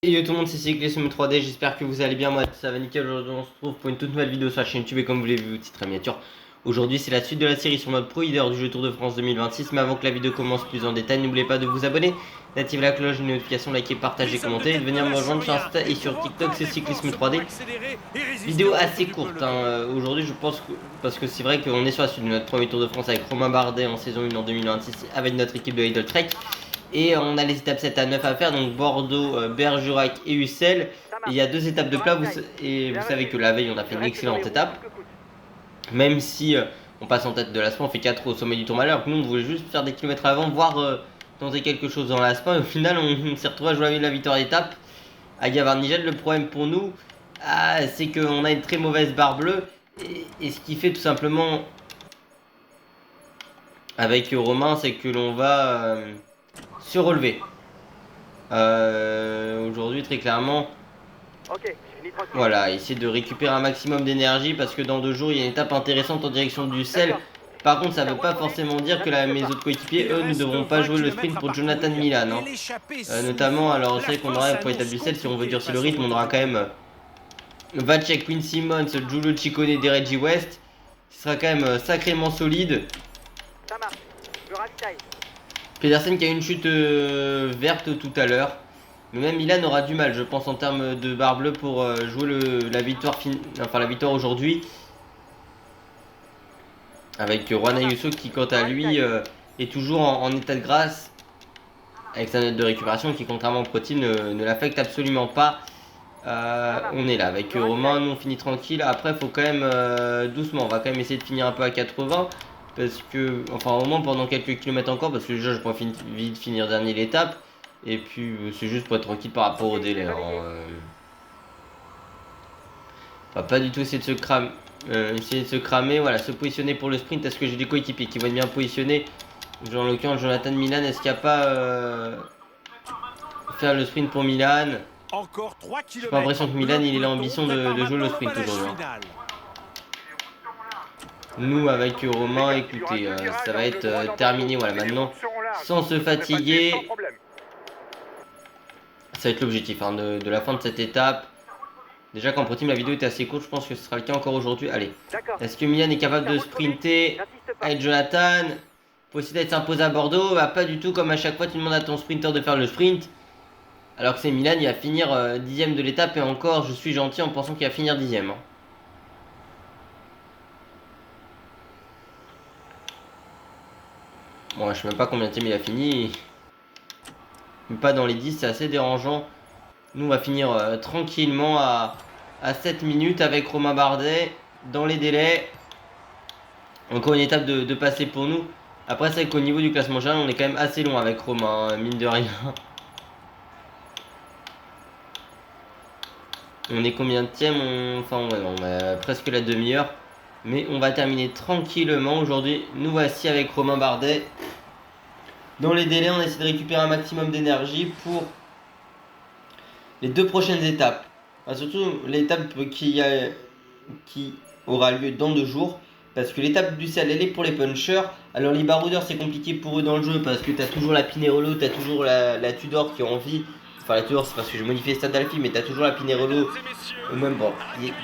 Et yo tout le monde, c'est Cyclisme 3D, j'espère que vous allez bien, moi ça va nickel. Aujourd'hui on se retrouve pour une toute nouvelle vidéo sur la chaîne YouTube et comme vous l'avez vu au titre miniature, aujourd'hui c'est la suite de la série sur notre pro leader du jeu Tour de France 2026. Mais avant que la vidéo commence plus en détail, n'oubliez pas de vous abonner, d'activer la cloche de notification, liker, partager, commenter et de venir me rejoindre sur Insta et sur TikTok, c'est Cyclisme 3D. Vidéo assez courte aujourd'hui je pense que, parce que c'est vrai qu'on est sur la suite de notre premier Tour de France avec Romain Bardet en saison 1 en 2026 avec notre équipe de Idle Trek. Et on a les étapes 7 à 9 à faire, donc Bordeaux, Bergerac et Ussel. Il y a deux étapes de plat, et vous savez que la veille on a fait une excellente étape. Même si on passe en tête de l'ASPA, on fait 4 au sommet du Tourmalet, alors que nous on voulait juste faire des kilomètres avant, voir tenter quelque chose dans l'ASPA. Et au final on s'est retrouvé à jouer la victoire d'étape à Gavarnigel. Le problème pour nous, c'est qu'on a une très mauvaise barre bleue. Et ce qui fait tout simplement avec Romain, c'est que l'on va se relever. Aujourd'hui, très clairement, voilà, essayer de récupérer un maximum d'énergie parce que dans 2 jours, il y a une étape intéressante en direction du sel. Par contre, ça ne veut pas forcément dire que mes autres coéquipiers, eux, ne devront pas jouer le sprint pour Jonathan Milan. Notamment, alors c'est vrai qu'on aura pour l'étape du sel, si on veut durcir le rythme, on aura quand même Vacek, Quinn Simmons, Giulio Ciccone et Reggie West. Ce sera quand même sacrément solide. Pedersen qui a une chute verte tout à l'heure. Mais même Milan aura du mal, je pense, en termes de barre bleue pour jouer la victoire aujourd'hui. Avec Juan Ayuso qui, quant à lui, est toujours en état de grâce. Avec sa note de récupération qui, contrairement au Pro-Team, ne l'affecte absolument pas. On est là avec Romain, nous on finit tranquille. Après, il faut quand même doucement. On va quand même essayer de finir un peu à 80. Parce que, enfin, au moins pendant quelques kilomètres encore. Parce que déjà, je pourrais vite finir dernier l'étape. Et puis, c'est juste pour être tranquille par rapport au délai. On va pas du tout essayer de se cramer. Voilà, se positionner pour le sprint. Est-ce que j'ai des coéquipiers qui vont être bien positionnés? Genre, en l'occurrence, Jonathan Milan, est-ce qu'il n'y a pas faire le sprint pour Milan? Encore 3 km. J'ai pas l'impression que Milan il a l'ambition de jouer le sprint aujourd'hui. Nous avec Romain, écoutez, ça va être terminé. Voilà, maintenant, sans se fatiguer. Ça va être l'objectif de la fin de cette étape. Déjà qu'en pro-team la vidéo était assez courte, je pense que ce sera le cas encore aujourd'hui. Allez, est-ce que Milan est capable de sprinter avec Jonathan? Possible d'être s'imposer à Bordeaux? Bah, pas du tout, comme à chaque fois tu demandes à ton sprinter de faire le sprint. Alors que c'est Milan, il va finir 10ème de l'étape et encore je suis gentil en pensant qu'il va finir 10ème. Bon, je sais même pas combien de temps il a fini. Mais pas dans les 10, c'est assez dérangeant. Nous on va finir tranquillement à 7 minutes avec Romain Bardet dans les délais. Encore une étape de passer pour nous. Après c'est qu'au niveau du classement général on est quand même assez long avec Romain, mine de rien. On est combien de tièmes? Enfin ouais, on a presque la demi-heure. Mais on va terminer tranquillement aujourd'hui. Nous voici avec Romain Bardet. Dans les délais, on essaie de récupérer un maximum d'énergie pour les 2 prochaines étapes. Enfin, surtout l'étape qui aura lieu dans 2 jours. Parce que l'étape du sel, elle est pour les punchers. Alors les baroudeurs, c'est compliqué pour eux dans le jeu. Parce que tu as toujours la Pinerolo, tu as toujours la Tudor qui a envie. Enfin la Tudor, c'est parce que je modifie les stats d'Alfie. Mais tu as toujours la Pinerolo. Ou même, bon,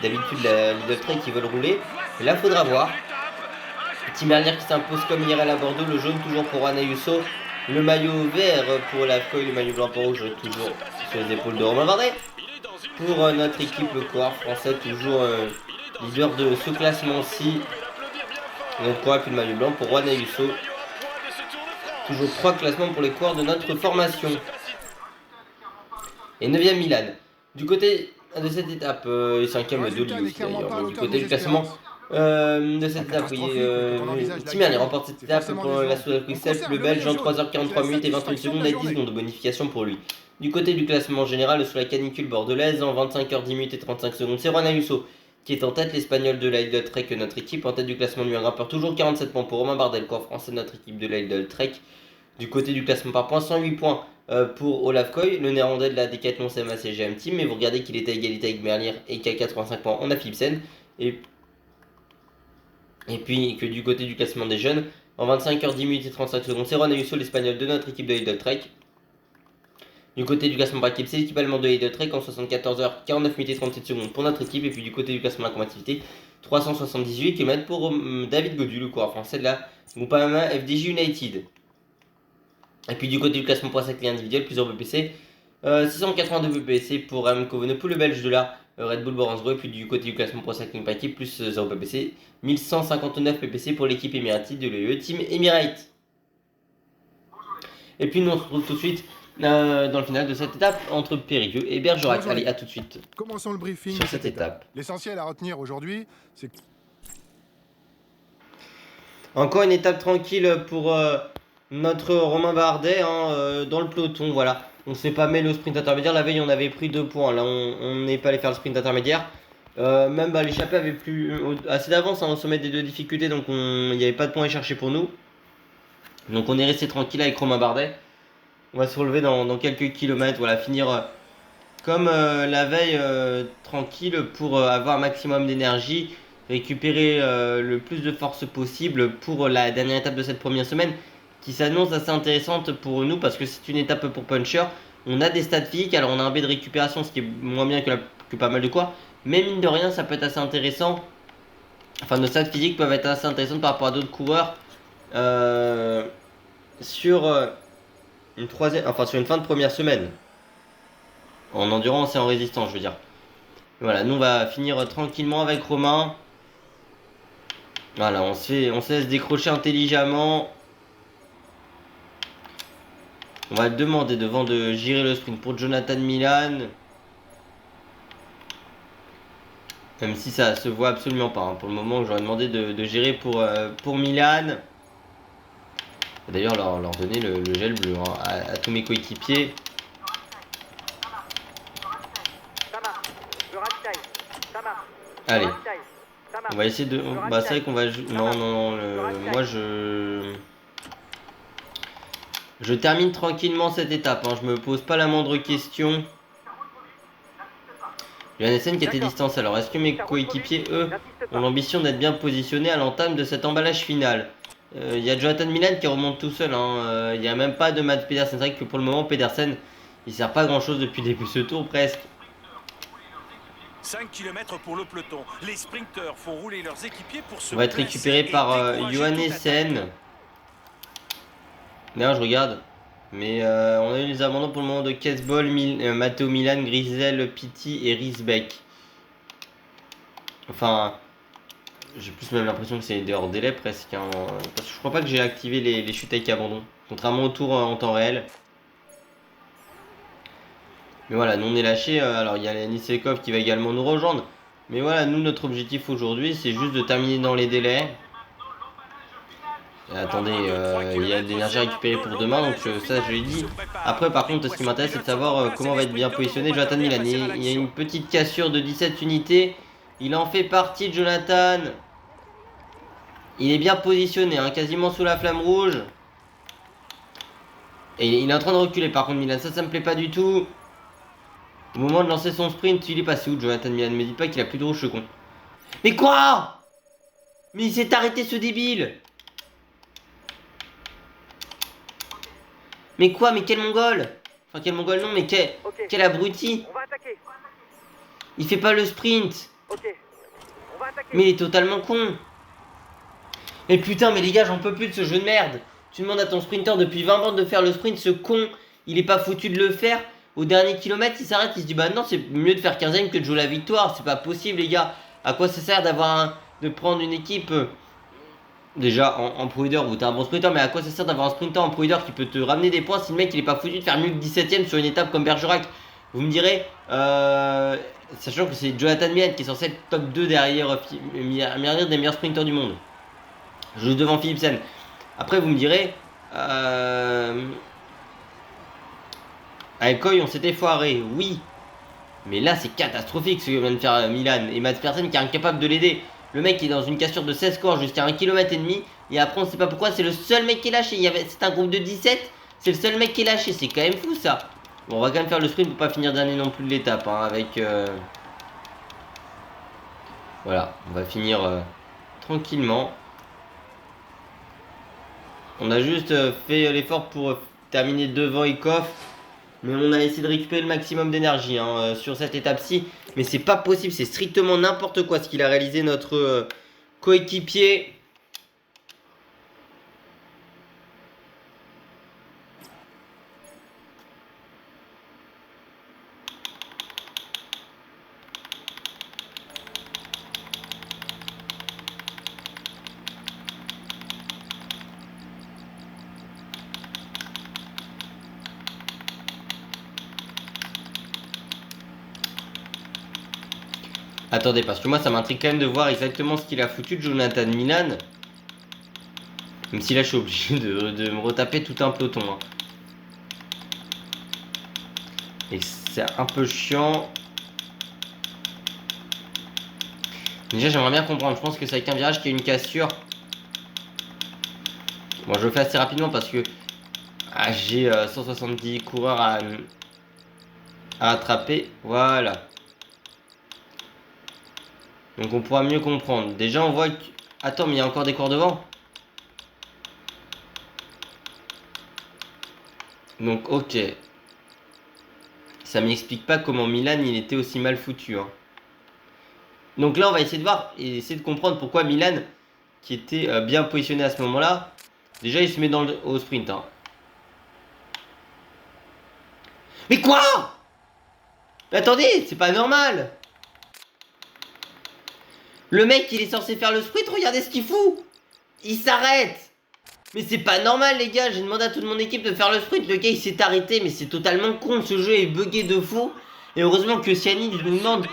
d'habitude, la Lidl Trek qui veulent rouler. Et là, faudra voir. Petit Merlier qui s'impose comme IRL à Bordeaux. Le jaune toujours pour Juan Ayuso. Le maillot vert pour la feuille. Le maillot blanc pour rouge toujours sur les épaules de Romain Bardet. Pour notre équipe, le coureur français, toujours leader de ce classement-ci. Notre coureur puis le maillot blanc pour Juan Ayuso. Toujours 3 classements pour les coureurs de notre formation. Et 9ème Milan. Du côté de cette étape, et 5ème de Lille aussi d'ailleurs, du côté du classement de cette étape, Tim Merlier remporte cette étape pour la Soudal Quickstep, le Belge en 3h43 minutes et 28 secondes avec 10 secondes de bonification pour lui. Du côté du classement général, sous la canicule bordelaise, en 25h10 minutes et 35 secondes, c'est Juan Ayuso qui est en tête, l'Espagnol de l'Idle Trek, notre équipe, en tête du classement numéro 1 grimpeur, toujours 47 points pour Romain Bardet, le corps français de notre équipe de l'Idle Trek. Du côté du classement par points, 108 points pour Olaf Koy, le néerlandais de la Decathlon CMA CGM Team, mais vous regardez qu'il est à égalité avec Merlier et qu'à 85 points on a Philipsen. Et puis que du côté du classement des jeunes, en 25h10 minutes et 35 secondes, c'est Juan Ayuso, l'Espagnol de notre équipe de Lidl Trek. Du côté du classement par équipe, c'est l'équipe allemande de Heide Trek en 74 h 49 minutes et 37 secondes pour notre équipe. Et puis du côté du classement de la combativité, 378 km pour David Godu, le coureur français de la Groupama FDJ United. Et puis du côté du classement pour la cycling individuel, plusieurs BPC. 682 BPC pour Remco Evenepoel, le belge de la Red Bull Boransgro. Et puis du côté du classement pour cycling par équipe, plus 0 PPC. 1159 PPC pour l'équipe Emirati de l'UE Team Emirate. Et puis nous on se retrouve tout de suite dans le final de cette étape entre Périgueux et Bergerac. Allez, à tout de suite. Commençons le briefing sur cette étape. L'essentiel à retenir aujourd'hui, c'est que... Encore une étape tranquille pour notre Romain Bardet dans le peloton. Voilà, on s'est pas mêlé au sprint intermédiaire. La veille, on avait pris 2 points. Là, on n'est pas allé faire le sprint intermédiaire. Même l'échappée avait plus assez d'avance au sommet des 2 difficultés, donc il n'y avait pas de points à chercher pour nous. Donc on est resté tranquille avec Romain Bardet. On va se relever dans quelques kilomètres. Voilà, finir comme la veille tranquille pour avoir un maximum d'énergie, récupérer le plus de force possible pour la dernière étape de cette première semaine qui s'annonce assez intéressante pour nous parce que c'est une étape pour puncher. On a des stats physiques, alors on a un B de récupération, ce qui est moins bien que pas mal de quoi, mais mine de rien ça peut être assez intéressant. Enfin, nos stats physiques peuvent être assez intéressantes par rapport à d'autres coureurs sur sur une fin de première semaine. En endurance et en résistance, je veux dire. Voilà, nous on va finir tranquillement avec Romain. Voilà, on se laisse décrocher intelligemment. On va demander devant de gérer le sprint pour Jonathan Milan. Même si ça se voit absolument pas. Pour le moment, j'aurais demandé de gérer pour Milan. D'ailleurs, leur donner le gel bleu à tous mes coéquipiers. Allez. On va essayer de... Bah c'est vrai qu'on va... Non, moi je termine tranquillement cette étape, je me pose pas la moindre question. Johannessen qui était distancé. Alors est-ce que mes coéquipiers, eux, ont l'ambition d'être bien positionnés à l'entame de cet emballage final? Il y a Jonathan Milan qui remonte tout seul, il n'y a même pas de Mads Pedersen. C'est vrai que pour le moment Pedersen, il sert pas à grand chose depuis le début de ce tour presque. 5 km pour le peloton. Les sprinteurs font rouler leurs équipiers pour se... On va être récupéré par Johannessen. D'ailleurs, je regarde. Mais on a eu les abandons pour le moment de Kesbol, Matteo Milan, Grisel, Pitti et Riesbeck. Enfin, j'ai plus même l'impression que c'est des hors délai presque. Parce que je crois pas que j'ai activé les chutes avec abandon. Contrairement au tour en temps réel. Mais voilà, nous on est lâché. Alors il y a Nisekov qui va également nous rejoindre. Mais voilà, nous notre objectif aujourd'hui c'est juste de terminer dans les délais. Et attendez, il y a de l'énergie récupérée pour demain, donc ça je l'ai dit. Après par contre ce qui m'intéresse c'est de savoir comment va être bien positionné Jonathan Milan. Il y a une petite cassure de 17 unités. Il en fait partie de Jonathan. Il est bien positionné, quasiment sous la flamme rouge. Et il est en train de reculer par contre Milan, ça me plaît pas du tout. Au moment de lancer son sprint, il est passé où Jonathan Milan? Me dites pas qu'il a plus de rouge ce con. Mais quoi? Mais il s'est arrêté ce débile. Mais quoi? Mais quel mongol? Enfin quel mongol non, mais quel abruti. On va attaquer. Il fait pas le sprint. Ok. On va attaquer. Mais il est totalement con. Mais putain, mais les gars, j'en peux plus de ce jeu de merde. Tu demandes à ton sprinter depuis 20 bandes de faire le sprint, ce con, il est pas foutu de le faire. Au dernier kilomètre, il s'arrête, il se dit bah non, c'est mieux de faire 15ème que de jouer la victoire. C'est pas possible, les gars. À quoi ça sert de prendre une équipe déjà en pro leader où t'es un bon sprinter, mais à quoi ça sert d'avoir un sprinter en pro leader qui peut te ramener des points si le mec il est pas foutu de faire mieux que 17ème sur une étape comme Bergerac? Vous me direz, sachant que c'est Jonathan Milan qui est censé être top 2 derrière des meilleurs sprinters du monde. Je joue devant Philipsen. Après vous me direz, avec Coy on s'était foiré, oui. Mais là c'est catastrophique ce que vient de faire Milan. Et Mads Pedersen qui est incapable de l'aider. Le mec est dans une cassure de 16 corps jusqu'à 1,5 km. Et après on sait pas pourquoi c'est le seul mec qui est lâché. C'est un groupe de 17. C'est le seul mec qui est lâché. C'est quand même fou ça. Bon on va quand même faire le sprint pour pas finir dernier non plus de l'étape. Avec voilà. On va finir tranquillement. On a juste fait l'effort pour terminer devant Ikoff. Mais on a essayé de récupérer le maximum d'énergie hein, sur cette étape-ci. Mais c'est pas possible, c'est strictement n'importe quoi ce qu'il a réalisé notre coéquipier. Attendez, parce que moi ça m'intrigue quand même de voir exactement ce qu'il a foutu de Jonathan Milan. Même si là je suis obligé de me retaper tout un peloton. Hein. Et c'est un peu chiant. Déjà j'aimerais bien comprendre, je pense que c'est avec un virage qui a une cassure. Bon je le fais assez rapidement parce que j'ai 170 coureurs à rattraper. Voilà. Donc on pourra mieux comprendre. Déjà on voit que... Attends mais il y a encore des coureurs devant. Donc ok. Ça m'explique pas comment Milan il était aussi mal foutu. Hein. Donc là on va essayer de voir et essayer de comprendre pourquoi Milan, qui était bien positionné à ce moment-là, déjà il se met au sprint. Hein. Mais quoi? Mais attendez, c'est pas normal. Le mec il est censé faire le sprint, regardez ce qu'il fout. Il s'arrête. Mais c'est pas normal les gars, j'ai demandé à toute mon équipe de faire le sprint, le gars il s'est arrêté, mais c'est totalement con, ce jeu est buggé de fou. Et heureusement que Cyanide nous demande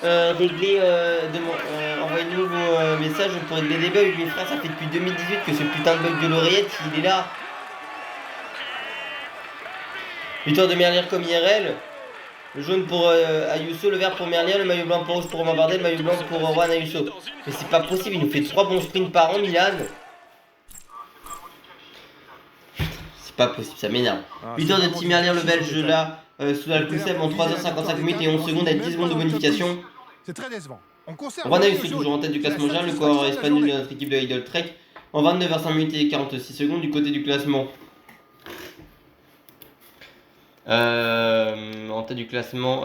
régler, envoyez-nous vos messages pour régler des bugs. Mes frères, ça fait depuis 2018 que ce putain de bug de l'oreillette, il est là. Victoire de Merlier comme IRL. Le jaune pour Ayuso, le vert pour Merlier, le maillot blanc pour Rouge pour Romain Bardet, le maillot blanc pour Juan Ayuso. Mais c'est pas possible, il nous fait 3 bons sprints par an, Milan. C'est pas possible, ça m'énerve. 8 heures de Tim Merlier, le belge là, sous la Kusem en 3h55 minutes et 11 secondes avec 10 secondes de bonification. C'est très décevant. On conserve. Juan Ayuso toujours en tête du classement général, le coureur espagnol de notre équipe de Idle Trek en 29h5 minutes et 46 secondes du côté du classement. En tête du classement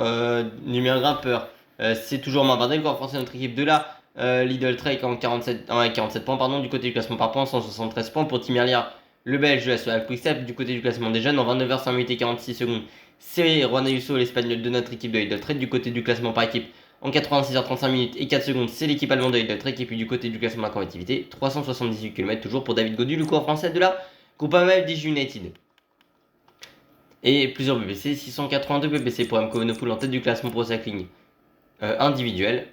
numéro grimpeur, c'est toujours Marbardel, le coureur français de notre équipe de là. Lidl Trek en 47 points pardon, du côté du classement par points, 173 points pour Tim Merlier, le belge de la Soal Quickstep du côté du classement des jeunes en 29h5 minutes et 46 secondes. C'est Juan Ayuso, l'espagnol de notre équipe de Lidl Trek du côté du classement par équipe en 86h35 minutes et 4 secondes. C'est l'équipe allemande de Lidl Trek et puis du côté du classement par combativité 378 km toujours pour David Gaudu, le coureur français de la Groupama FDJ United. Et plusieurs BBC, 682 BBC pour Remco Evenepoel en tête du classement Pro Cycling individuel.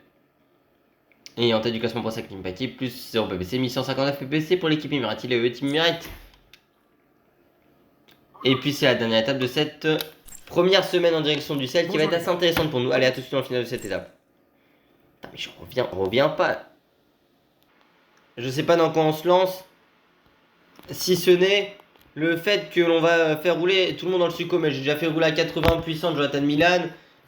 Et en tête du classement Pro Cycling Paquet, plus 0 BBC, 1159 BBC pour l'équipe Emirati, le Team Emirate. Et puis c'est la dernière étape de cette première semaine en direction du Cel qui va être assez intéressante pour nous. Allez, à tout de suite dans le final de cette étape. Putain, mais je reviens pas. Je sais pas dans quoi on se lance. Si ce n'est le fait que l'on va faire rouler tout le monde dans le Succo, mais j'ai déjà fait rouler à 80 puissant Jonathan Milan,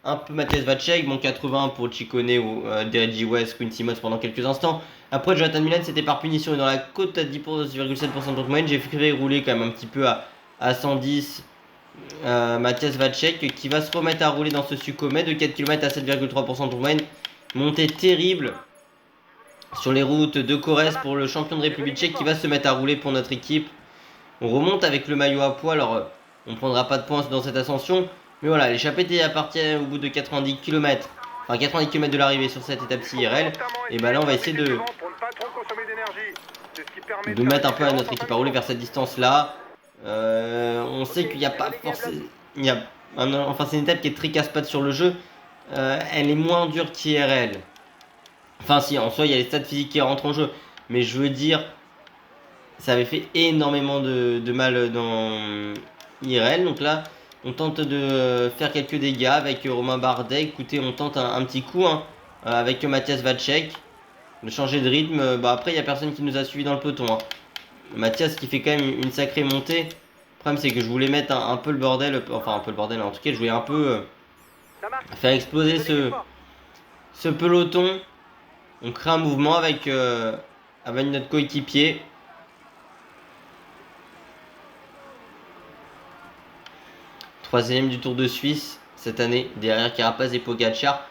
un peu Mathias Vacek, bon 80 pour Ciccone ou Derek West, Quincy Moss pendant quelques instants. Après Jonathan Milan c'était par punition et dans la côte à 10,7% de moyenne, j'ai fait rouler quand même un petit peu à 110 Mathias Vacek qui va se remettre à rouler dans ce Succo de 4 km à 7,3% de moyenne. Montée terrible sur les routes de Corrèze pour le champion de République tchèque qui va se mettre à rouler pour notre équipe. On remonte avec le maillot à poids, alors on prendra pas de points dans cette ascension. Mais voilà, l'échappée était partie au bout de 90 km. Enfin 90 km de l'arrivée sur cette étape-ci IRL. Et bah là on va essayer de mettre un peu à notre équipe à rouler vers cette distance-là. On sait qu'il n'y a pas forcément... Enfin c'est une étape qui est très casse-pattes sur le jeu. Elle est moins dure qu'IRL. Enfin si, en soi il y a les stats physiques qui rentrent en jeu. Mais je veux dire... Ça avait fait énormément de mal dans IRL. Donc là, on tente de faire quelques dégâts avec Romain Bardet. Écoutez, on tente un petit coup avec Mathias Vacek. De changer de rythme. Bah, après, il n'y a personne qui nous a suivi dans le peloton. Hein. Mathias qui fait quand même une sacrée montée. Le problème, c'est que je voulais mettre un peu le bordel. Enfin, un peu le bordel. En tout cas, je voulais un peu faire exploser ce peloton. On crée un mouvement avec notre coéquipier. troisième du Tour de Suisse cette année, derrière Carapaz et Pogacar.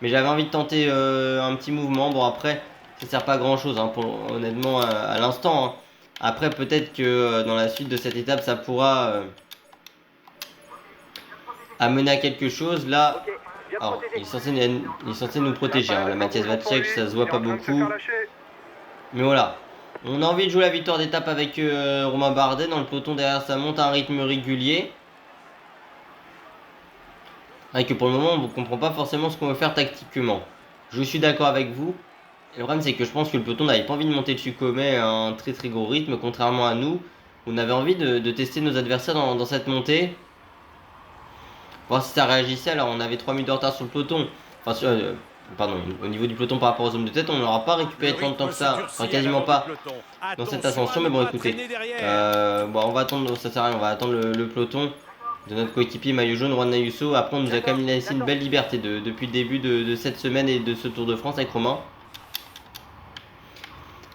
Mais j'avais envie de tenter un petit mouvement. Bon, après, ça sert pas à grand chose, hein, honnêtement, à l'instant. Hein. Après, peut-être que dans la suite de cette étape, ça pourra amener à quelque chose. Là, Ok, bien alors, protégé. il est censé nous protéger. Hein. La Mathias Vacek, ça se voit pas beaucoup. Mais voilà. On a envie de jouer la victoire d'étape avec Romain Bardet. Dans le peloton derrière, ça monte à un rythme régulier. Et que pour le moment, on ne comprend pas forcément ce qu'on veut faire tactiquement. Je suis d'accord avec vous. Le problème, c'est que je pense que le peloton n'avait pas envie de monter dessus Comet à un très très gros rythme, contrairement à nous. On avait envie de tester nos adversaires dans cette montée. Voir si ça réagissait. Alors, on avait 3 minutes de retard sur le peloton. Enfin, pardon, au niveau du peloton par rapport aux hommes de tête, on n'aura pas récupéré tant de temps que ça. Enfin, quasiment pas dans cette ascension. Mais bon, écoutez. Bon, on va attendre, ça sert à rien, on va attendre le peloton de notre coéquipier maillot jaune, Juan Ayuso. Après, on nous a quand même laissé une belle liberté depuis le début de cette semaine et de ce Tour de France avec Romain.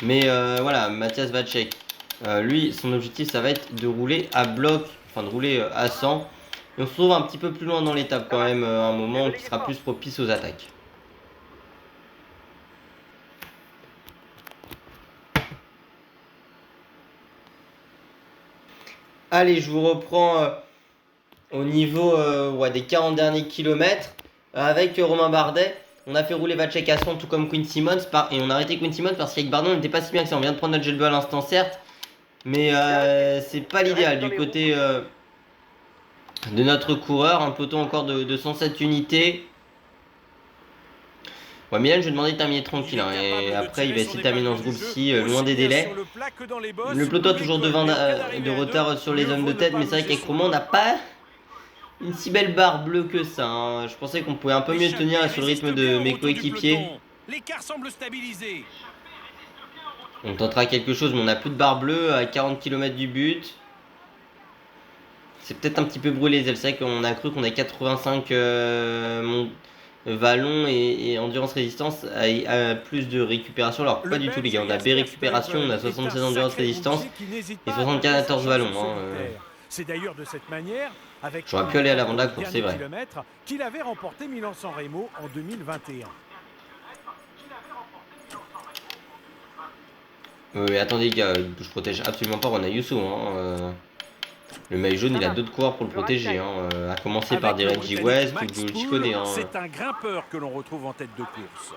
Mais voilà, Mathias Vacek, lui, son objectif, ça va être de rouler à bloc, enfin de rouler à 100. Et on se trouve un petit peu plus loin dans l'étape quand même, à un moment qui sera plus propice aux attaques. Allez, je vous reprends au niveau des 40 derniers kilomètres avec Romain Bardet. On a fait rouler Vacek à 100 tout comme Quinn Simmons et on a arrêté Quinn Simmons parce qu'avec Bardet on n'était pas si bien que ça. On vient de prendre notre jet bleu à l'instant certes, mais c'est pas l'idéal du côté de notre coureur. Un peloton encore de 107 unités. Ouais, Milan, je vais demander de terminer tranquille hein, et après il va essayer de terminer dans ce groupe-ci loin des délais. Le peloton a toujours de retard sur les hommes de tête, mais c'est vrai qu'avec Romain on n'a pas une si belle barre bleue que ça. Hein. Je pensais qu'on pouvait un peu mieux tenir sur le rythme de mes coéquipiers. L'écart semble stabilisé. On tentera quelque chose, mais on n'a plus de barre bleue à 40 km du but. C'est peut-être un petit peu brûlé les ailes. C'est vrai qu'on a cru qu'on avait 85 vallons et endurance résistance à plus de récupération. Alors pas du tout les gars, on a B récupération, on a 76 endurance résistance et 74 vallons. Hein, C'est d'ailleurs de cette manière, avec j'aurais pu aller à l'avant de la course, c'est vrai. qu'il avait remporté Milan-San Remo en 2021. Attendez les gars, je protège absolument pas Juan Ayuso. Hein, le maillot jaune, il a d'autres coureurs pour le protéger. Hein, à commencer par des Reggie West ou je connais. Hein. C'est un grimpeur que l'on retrouve en tête de course.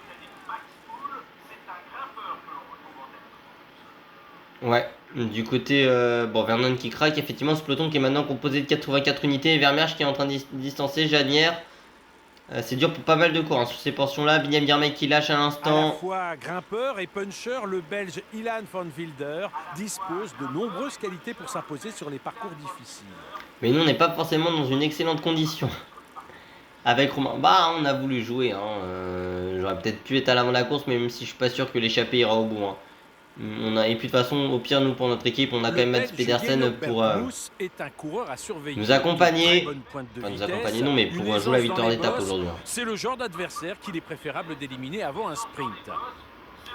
Ouais, du côté Vernon qui craque, effectivement ce peloton qui est maintenant composé de 84 unités, Vermeersch qui est en train de distancer, Janière. C'est dur pour pas mal de coureurs hein, sur ces portions-là. Binyam Girmay qui lâche à l'instant. À la fois grimpeur et puncher, le Belge Ilan van Wilder dispose de nombreuses qualités pour s'imposer sur les parcours difficiles. Mais nous on n'est pas forcément dans une excellente condition. Avec Romain, on a voulu jouer. Hein, j'aurais peut-être pu être à l'avant de la course, mais même si je suis pas sûr que l'échappée ira au bout. Hein. Et puis de toute façon, au pire, nous pour notre équipe, on a quand même Mads Pedersen pour nous accompagner. Enfin, nous accompagner, non, mais pour jouer la victoire d'étape aujourd'hui. C'est le genre d'adversaire qu'il est préférable d'éliminer avant un sprint.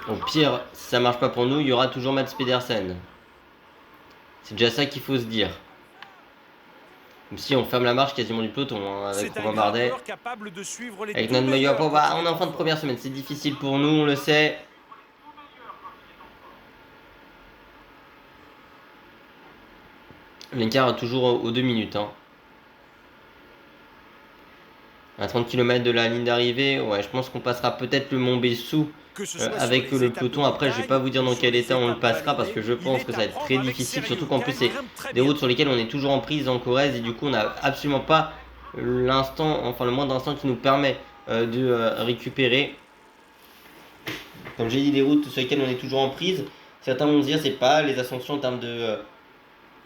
Au pire, si ça marche pas pour nous, il y aura toujours Mads Pedersen. C'est déjà ça qu'il faut se dire. Même si on ferme la marche quasiment du peloton hein, avec Romain Bardet. Avec notre maillot à poids, on est en fin de première semaine, c'est difficile pour nous, on le sait. L'écart est toujours aux 2 minutes. Hein. À 30 km de la ligne d'arrivée, ouais, je pense qu'on passera peut-être le Mont Bessou avec le peloton. Après, je vais pas vous dire dans quel état on le passera parce que je pense que ça va être très difficile. Surtout qu'en plus, c'est des routes sur lesquelles on est toujours en prise en Corrèze et du coup, on n'a absolument pas l'instant, enfin le moindre instant qui nous permet de récupérer. Comme j'ai dit, des routes sur lesquelles on est toujours en prise. Certains vont se dire, c'est pas les ascensions en termes de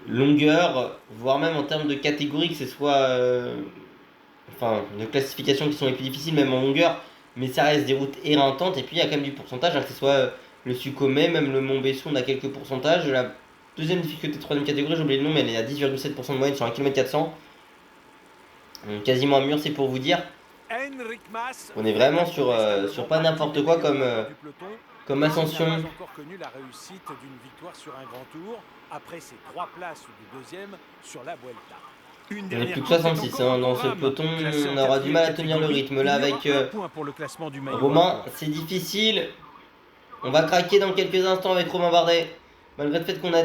longueur, voire même en termes de catégorie, que ce soit de classification qui sont les plus difficiles, même en longueur, mais ça reste des routes éreintantes. Et puis il y a quand même du pourcentage, hein, que ce soit le Succomet, même le Mont Bessou, on a quelques pourcentages. La deuxième difficulté, troisième catégorie, j'ai oublié le nom, mais elle est à 10,7% de moyenne sur 1 km 400. Donc, quasiment un mur, c'est pour vous dire. On est vraiment sur pas n'importe quoi comme ascension. Il n'a encore connu la réussite d'une victoire sur un grand tour après ses 3 places du deuxième sur la Vuelta. Une On est dernière plus que course est 66 encore hein, au dans ce programme. peloton, Classé en on aura du mal à tenir le catégorie, rythme là il y aura avec un point pour le classement du maillot Romain, à points. c'est difficile. On va craquer dans quelques instants avec Romain Bardet. Malgré le fait qu'on a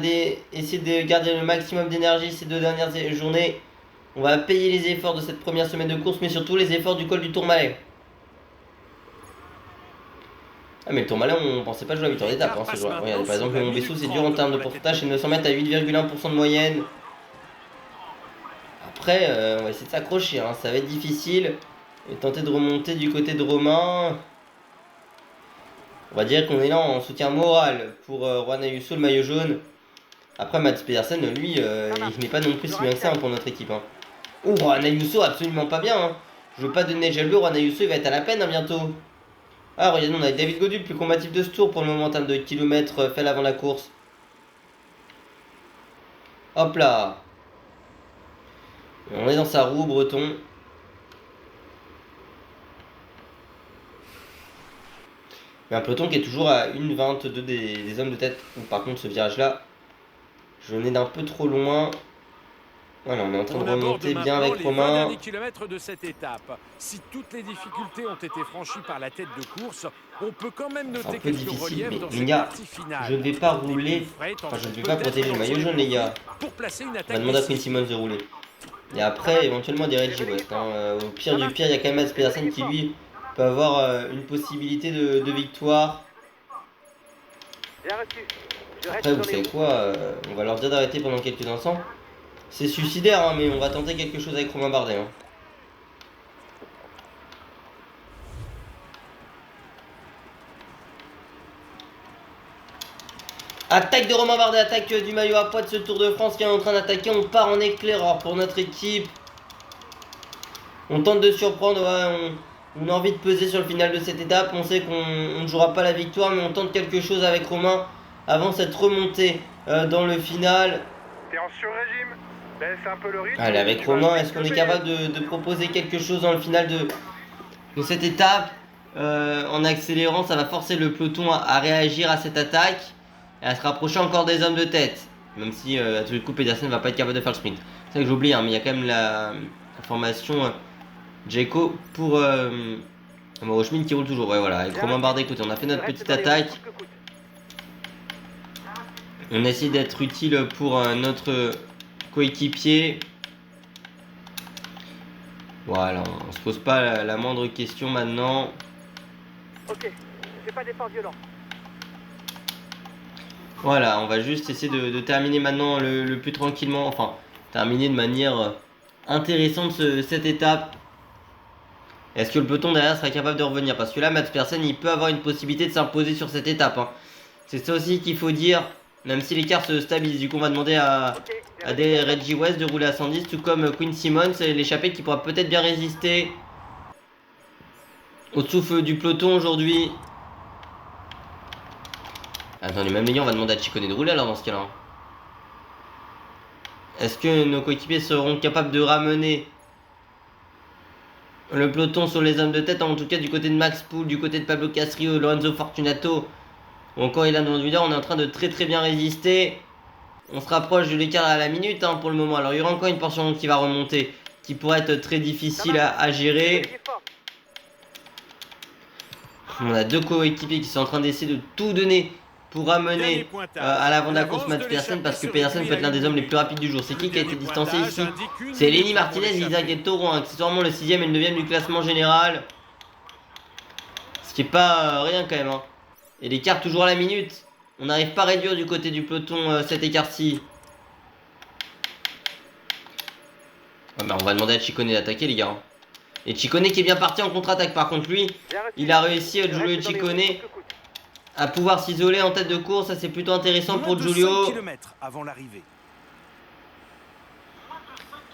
essayé de garder le maximum d'énergie ces 2 dernières journées, on va payer les efforts de cette première semaine de course, mais surtout les efforts du col du Tourmalet. Ah mais le Tourmalet, on pensait pas jouer à 8 heures d'étape ce jour. Regardez, par exemple, le Mont Bessou, c'est dur en termes de pourcentage, c'est 900 mètres à 8,1% de moyenne. Après, on va essayer de s'accrocher, hein. Ça va être difficile. Et tenter de remonter du côté de Romain. On va dire qu'on est là en soutien moral pour Juan Ayuso, le maillot jaune. Après, Mats Pedersen, lui, il n'est pas non plus si bien que ça pour notre équipe. Hein. Oh, Juan Ayuso, absolument pas bien. Hein. Je veux pas donner gel bleu, Juan Ayuso, il va être à la peine bientôt. Ah, regardez, on a David Gaudu, le plus combatif de ce tour pour le moment en termes de kilomètres fait avant la course. Hop là. On est dans sa roue, Breton. Mais un peloton qui est toujours à 1,22 des hommes de tête. Par contre, ce virage-là, je venais d'un peu trop loin. Voilà, on est en train de remonter bien avec les 20 Romain. derniers kilomètres de cette étape. Si toutes les difficultés ont été franchies par la tête de course, on peut quand même C'est un noter peu quelques difficile, reliefs mais dans les cette gars, partie finale. je ne vais pas rouler. Enfin, je ne vais pas protéger le maillot jaune, les gars. Pour placer une On va attaque demander à Quinn Simmons de rouler. Et après, éventuellement, des Reggie West. Hein. Au pire du pire, il y a quand même Mats Pedersen qui, lui, peut avoir une possibilité de victoire. Bien reçu. Je reste Après, vous dans les savez roues. quoi, on va leur dire d'arrêter pendant quelques instants. C'est suicidaire, hein, mais on va tenter quelque chose avec Romain Bardet. Hein. Attaque de Romain Bardet, attaque du maillot à poids de ce Tour de France qui est en train d'attaquer. On part en éclaireur pour notre équipe. On tente de surprendre, ouais, on a envie de peser sur le final de cette étape. On sait qu'on ne jouera pas la victoire, mais on tente quelque chose avec Romain avant cette remontée dans le final. T'es en sur-régime. Baisse un peu le rythme. Allez, avec Romain, est-ce qu'on est capable de proposer quelque chose dans le final de cette étape en accélérant, ça va forcer le peloton à réagir à cette attaque et à se rapprocher encore des hommes de tête. Même si à tous les coups, Pedersen ne va pas être capable de faire le sprint. C'est ça que j'oublie, hein, mais il y a quand même la formation Jayco pour Mauro Schmid qui roule toujours. Ouais, voilà, avec Romain Bardet, écoutez, on a fait notre petite attaque. On essaie d'être utile pour notre coéquipier. Voilà, on se pose pas la moindre question maintenant. Ok, fais pas d'efforts violents. Voilà, on va juste essayer de terminer maintenant le plus tranquillement, enfin, terminer de manière intéressante cette étape. Est-ce que le peloton derrière sera capable de revenir? Parce que là, Mats Pedersen, il peut avoir une possibilité de s'imposer sur cette étape. Hein. C'est ça aussi qu'il faut dire, même si l'écart se stabilise. Du coup, on va demander à des Reggie West de rouler à 110, tout comme Quinn Simmons, l'échappée qui pourra peut-être bien résister au souffle du peloton aujourd'hui. Attendez, même les gars, on va demander à Ciccone de rouler alors dans ce cas-là. Est-ce que nos coéquipiers seront capables de ramener le peloton sur les hommes de tête, en tout cas du côté de Max Poul, du côté de Pablo Casrillo, Lorenzo Fortunato ou encore Ilan Van Wilder? On est en train de très bien résister. On se rapproche de l'écart à la minute hein, pour le moment. Alors il y aura encore une portion qui va remonter, qui pourrait être très difficile à gérer. On a deux coéquipiers qui sont en train d'essayer de tout donner pour amener à l'avant de la course Mats Pedersen, parce que Pedersen peut être l'un des hommes les plus rapides du jour. C'est qui a été distancé ici? C'est Lenny Martinez, Isaac El Toro, hein, accessoirement le 6ème et le 9ème du classement général. Ce qui est pas rien quand même. Hein. Et l'écart toujours à la minute. On n'arrive pas à réduire du côté du peloton cet écart-ci. Ouais, bah on va demander à Ciccone d'attaquer les gars. Et Ciccone qui est bien parti en contre-attaque par contre lui. Il a réussi Giulio Ciccone à pouvoir s'isoler en tête de course, ça c'est plutôt intéressant pour Giulio. Avant l'arrivée.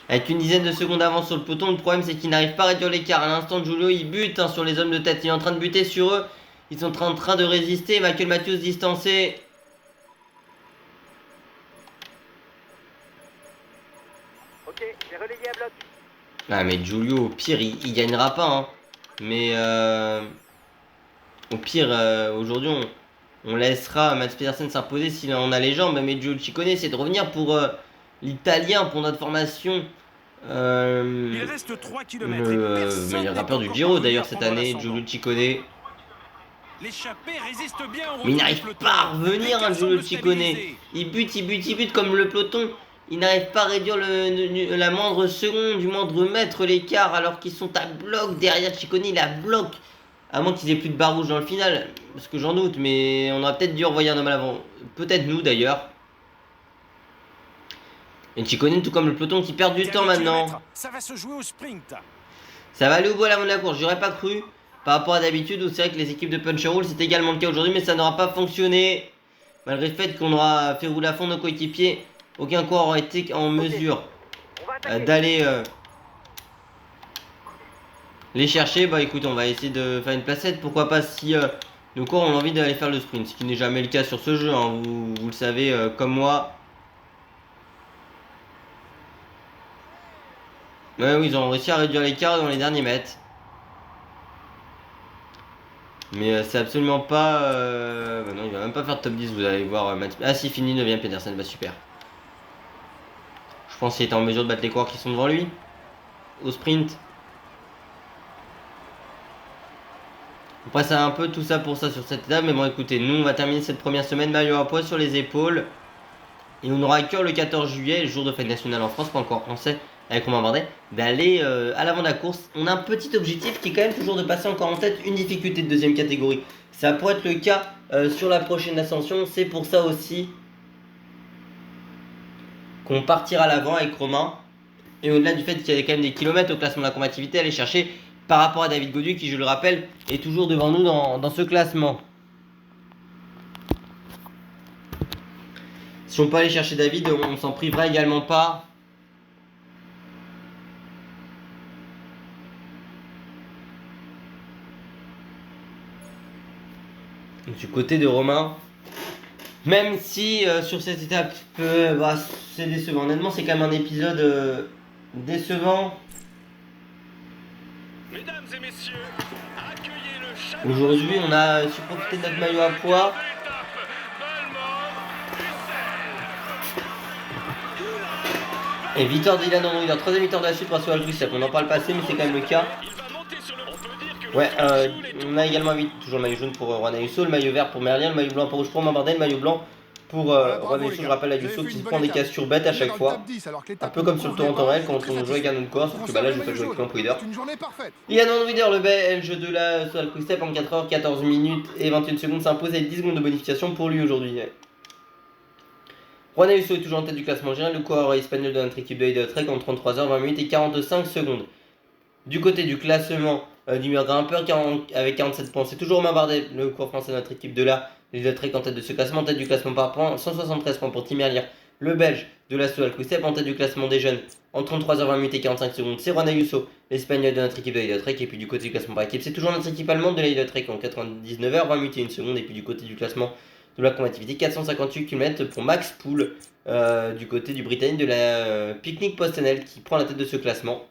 Avec une dizaine de secondes d'avance sur le peloton, le problème c'est qu'il n'arrive pas à réduire l'écart. À l'instant Giulio il bute hein, sur les hommes de tête, il est en train de buter sur eux. Ils sont en train de résister, Michael Matthews distancé. Ok, j'ai relayé à bloc. Ah mais Giulio au pire il gagnera pas hein. Mais au pire aujourd'hui on laissera Mats Pedersen s'imposer s'il en a les jambes. Mais Giulio Ciccone c'est de revenir pour l'italien, pour notre formation Il reste 3 km. le meilleur grimpeur du Giro d'ailleurs cette année, Giulio Ciccone. L'échappée résiste bien au Mais il retour n'arrive du peloton. pas à revenir, hein, Giulio Semble Ciccone. stabiliser. Il bute comme le peloton. Il n'arrive pas à réduire la moindre seconde, du moindre mètre l'écart, alors qu'ils sont à bloc derrière Ciccone, il est à bloc. À moins qu'ils aient plus de barre rouge dans le final, parce que j'en doute, mais on aurait peut-être dû envoyer un homme à l'avant. Peut-être nous d'ailleurs. Et Ciccone, tout comme le peloton, qui perd du temps Dernier maintenant. kilomètre, ça va se jouer au sprint. Ça va aller au bout à l'avant de la course, j'aurais pas cru. Par rapport à d'habitude, où c'est vrai que les équipes de Puncher Roll, c'est également le cas aujourd'hui, mais ça n'aura pas fonctionné. Malgré le fait qu'on aura fait rouler à fond nos coéquipiers, aucun coureur aura été en mesure On va attaquer. d'aller les chercher. Bah écoute, on va essayer de faire une placette. Pourquoi pas si nos coureurs ont envie d'aller faire le sprint, ce qui n'est jamais le cas sur ce jeu, hein, vous le savez comme moi. Ouais, oui, ils ont réussi à réduire l'écart dans les derniers mètres. Mais c'est absolument pas... Bah non, il va même pas faire top 10, vous allez voir. Ah si, fini 9ème, Pedersen, bah super. Je pense qu'il était en mesure de battre les coureurs qui sont devant lui. Au sprint. On passe un peu tout ça pour ça sur cette étape. Mais bon, écoutez, nous on va terminer cette première semaine maillot à poids sur les épaules. Et on aura à cœur le 14 juillet, le jour de fête nationale en France, pas encore français, avec Romain Bardet, d'aller à l'avant de la course. On a un petit objectif qui est quand même toujours de passer encore en tête une difficulté de deuxième catégorie. Ça pourrait être le cas sur la prochaine ascension. C'est pour ça aussi qu'on partira à l'avant avec Romain. Et au-delà du fait qu'il y a quand même des kilomètres au classement de la combativité à aller chercher par rapport à David Gaudu qui, je le rappelle, est toujours devant nous dans ce classement. Si on peut aller chercher David, on s'en privera également pas. Du côté de Romain, même si sur cette étape bah, c'est décevant, honnêtement c'est quand même un épisode décevant. Mesdames et messieurs, accueillez le château. Aujourd'hui on a su profiter de notre maillot à poids. Et victoire d'Ilan Henry, la troisième victoire de la suite pour Soal Quick-Step. On en parle pas assez mais c'est quand même le cas. Ouais, on a également toujours le maillot jaune pour Juan Ayuso, le maillot vert pour Merlin, le maillot blanc pour Romain Bardet, le maillot blanc pour Juan Ayuso. Je rappelle Ayuso qui se prend des cassures bêtes à chaque fois. Un peu comme sur le tour en temps réel quand on joue avec un autre coureur, sauf que bah là je vais pas jouer avec Clément Pouider. Ilan Henry, le belge de la Soal Quick-Step en 4h, 14 minutes et 21 secondes s'impose avec 10 secondes de bonification pour lui aujourd'hui. Juan Ayuso est toujours en tête du classement général, le coureur espagnol de notre équipe de Heide Trek en 33h, 20 minutes et 45 secondes. Du côté du classement du meilleur grimpeur avec 47 points, c'est toujours Romain Bardet, le coureur français de notre équipe de la Heide Trek en tête de ce classement, en tête du classement par points, 173 points pour Tim Merlier, le belge de la Soal Quick-Step en tête du classement des jeunes en 33h, 20 minutes et 45 secondes, c'est Juan Ayuso, l'espagnol de notre équipe de Heide Trek, et puis du côté du classement par équipe, c'est toujours notre équipe allemande de la Heide Trek en 99h, 20 minutes et 1 seconde, et puis du côté du classement de la combativité, 458 km pour Max Poole, du côté du Britannique de la Picnic Post-NL qui prend la tête de ce classement.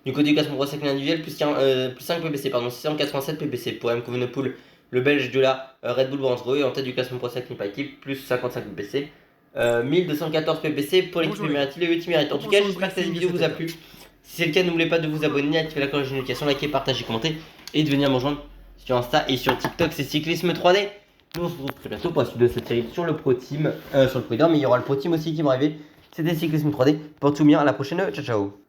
Du côté du classement pro individuel, plus 5 PPC, pardon, 687 PPC pour M. Evenepoel, le belge de la Red Bull Brandro, et en tête du classement pro par équipe, plus 55 PPC. 1214 PPC pour l'équipe Emirati, le 8 Emirati. En tout cas, j'espère que cette vidéo vous a plu. Si c'est le cas, n'oubliez pas de vous abonner, activer la cloche de notification, liker, partager, commenter et de venir me rejoindre sur Insta et sur TikTok, c'est Cyclisme 3D. Nous on se retrouve très bientôt pour la suite de cette série sur le Pro Team, sur le Pro Leader, mais il y aura le Pro Team aussi qui va arriver. C'était Cyclisme 3D. Porte-vous bien, à la prochaine, ciao ciao.